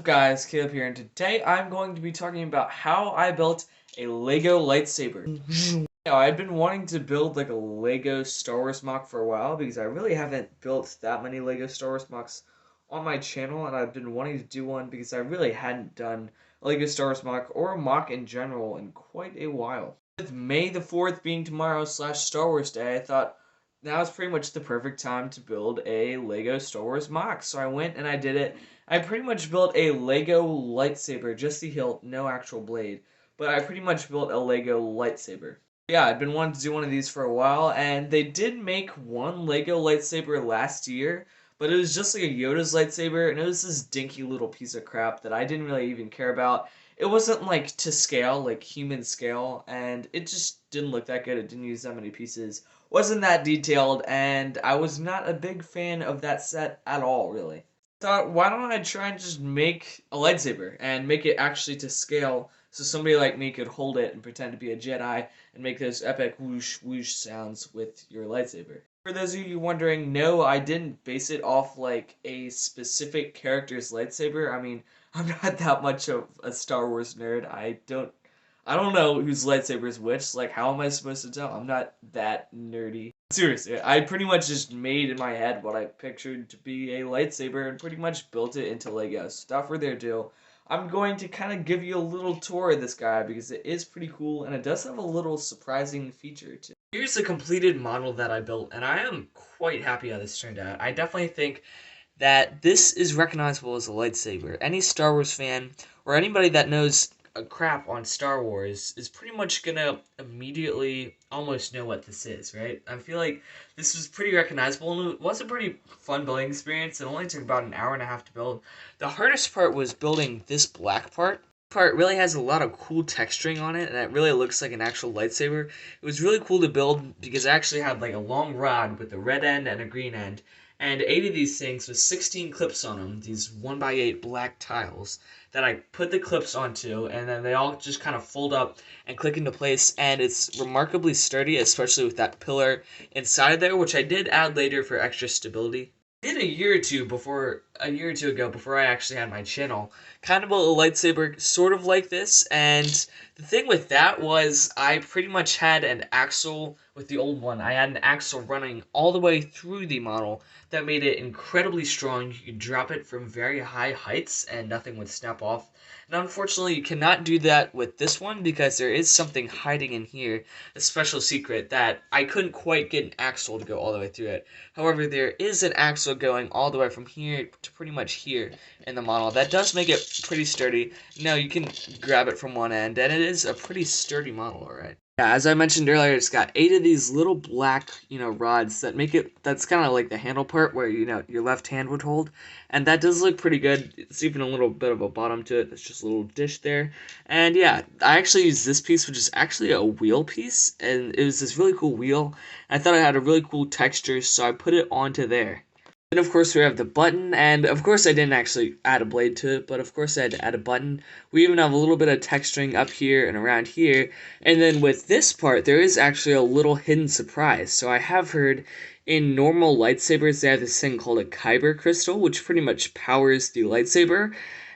What's up guys, Caleb here, and today I'm going to be talking about how I built a Lego lightsaber. I've been wanting to build like a Lego Star Wars MOC for a while because I really haven't built that many Lego Star Wars MOCs on my channel, and I've been wanting to do one because I really hadn't done a Lego Star Wars MOC or a MOC in general in quite a while. With May the 4th being tomorrow / Star Wars Day, I thought now is pretty much the perfect time to build a Lego Star Wars MOC. So I went and I did it. I pretty much built a Lego lightsaber, just the hilt, no actual blade. But I pretty much built a Lego lightsaber. Yeah, I'd been wanting to do one of these for a while, and they did make one Lego lightsaber last year, but it was just like a Yoda's lightsaber, and it was this dinky little piece of crap that I didn't really even care about. It wasn't like to scale, like human scale, and it just didn't look that good. It didn't use that many pieces, wasn't that detailed, and I was not a big fan of that set at all, really. Thought, why don't I try and just make a lightsaber and make it actually to scale so somebody like me could hold it and pretend to be a Jedi and make those epic whoosh whoosh sounds with your lightsaber. For those of you wondering, no, I didn't base it off like a specific character's lightsaber. I mean, I'm not that much of a Star Wars nerd. I don't know whose lightsaber is which. Like, how am I supposed to tell? I'm not that nerdy. Seriously, I pretty much just made in my head what I pictured to be a lightsaber and pretty much built it into Legos. Without further ado, I'm going to kind of give you a little tour of this guy because it is pretty cool and it does have a little surprising feature to it. Here's the completed model that I built, and I am quite happy how this turned out. I definitely think that this is recognizable as a lightsaber. Any Star Wars fan or anybody that knows a crap on Star Wars is pretty much gonna immediately almost know what this is, right? I feel like this was pretty recognizable, and it was a pretty fun building experience. It only took about an hour and a half to build. The hardest part was building this black part. Part really has a lot of cool texturing on it, and it really looks like an actual lightsaber. It was really cool to build because I actually had like a long rod with a red end and a green end, and 8 of these things with 16 clips on them, these 1x8 black tiles that I put the clips onto, and then they all just kind of fold up and click into place, and it's remarkably sturdy, especially with that pillar inside there, which I did add later for extra stability. Did a year or two ago, before I actually had my channel, kind of a lightsaber sort of like this, and the thing with that was I pretty much had an axle with the old one. I had an axle running all the way through the model that made it incredibly strong. You could drop it from very high heights and nothing would snap off. And unfortunately, you cannot do that with this one because there is something hiding in here, a special secret that I couldn't quite get an axle to go all the way through it. However, there is an axle going all the way from here to pretty much here in the model. That does make it pretty sturdy. Now you can grab it from one end, and it is a pretty sturdy model, alright. Yeah, as I mentioned earlier, it's got 8 of these little black, rods that make it, that's kind of like the handle part where, your left hand would hold. And that does look pretty good. It's even a little bit of a bottom to it. There's just a little dish there. And yeah, I actually used this piece, which is actually a wheel piece. And it was this really cool wheel. I thought it had a really cool texture, so I put it onto there. Then, of course, we have the button, and of course I didn't actually add a blade to it, but of course I had to add a button. We even have a little bit of texturing up here and around here, and then with this part, there is actually a little hidden surprise. So I have heard in normal lightsabers, they have this thing called a kyber crystal, which pretty much powers the lightsaber.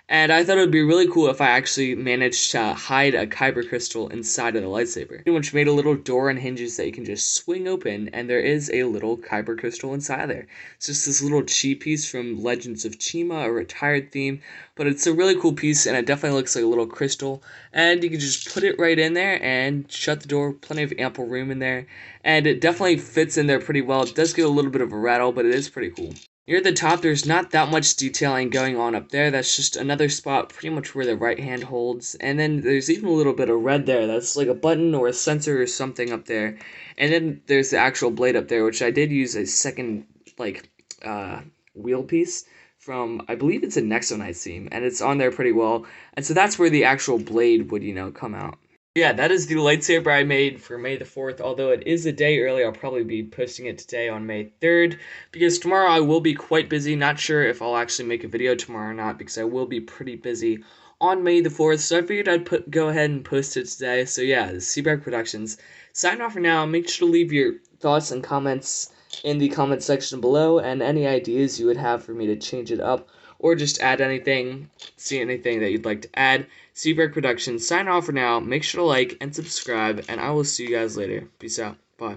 And I thought it would be really cool if I actually managed to hide a kyber crystal inside of the lightsaber. Pretty much made a little door and hinges that you can just swing open, and there is a little kyber crystal inside there. It's just this little chi piece from Legends of Chima, a retired theme, but it's a really cool piece, and it definitely looks like a little crystal. And you can just put it right in there and shut the door. Plenty of ample room in there, and it definitely fits in there pretty well. It does get a little bit of a rattle, but it is pretty cool. Here at the top, there's not that much detailing going on up there. That's just another spot pretty much where the right hand holds. And then there's even a little bit of red there. That's like a button or a sensor or something up there. And then there's the actual blade up there, which I did use a second, wheel piece from, I believe it's a Nexonite seam. And it's on there pretty well. And so that's where the actual blade would, come out. Yeah, that is the lightsaber I made for May the 4th, although it is a day early. I'll probably be posting it today on May 3rd, because tomorrow I will be quite busy. Not sure if I'll actually make a video tomorrow or not, because I will be pretty busy on May the 4th, so I figured I'd go ahead and post it today. So yeah, the Seaback Productions. Sign off for now. Make sure to leave your thoughts and comments in the comment section below, and any ideas you would have for me to change it up or just add anything, see anything that you'd like to add. Seaberg Productions, sign off for now. Make sure to like and subscribe, and I will see you guys later. Peace out. Bye.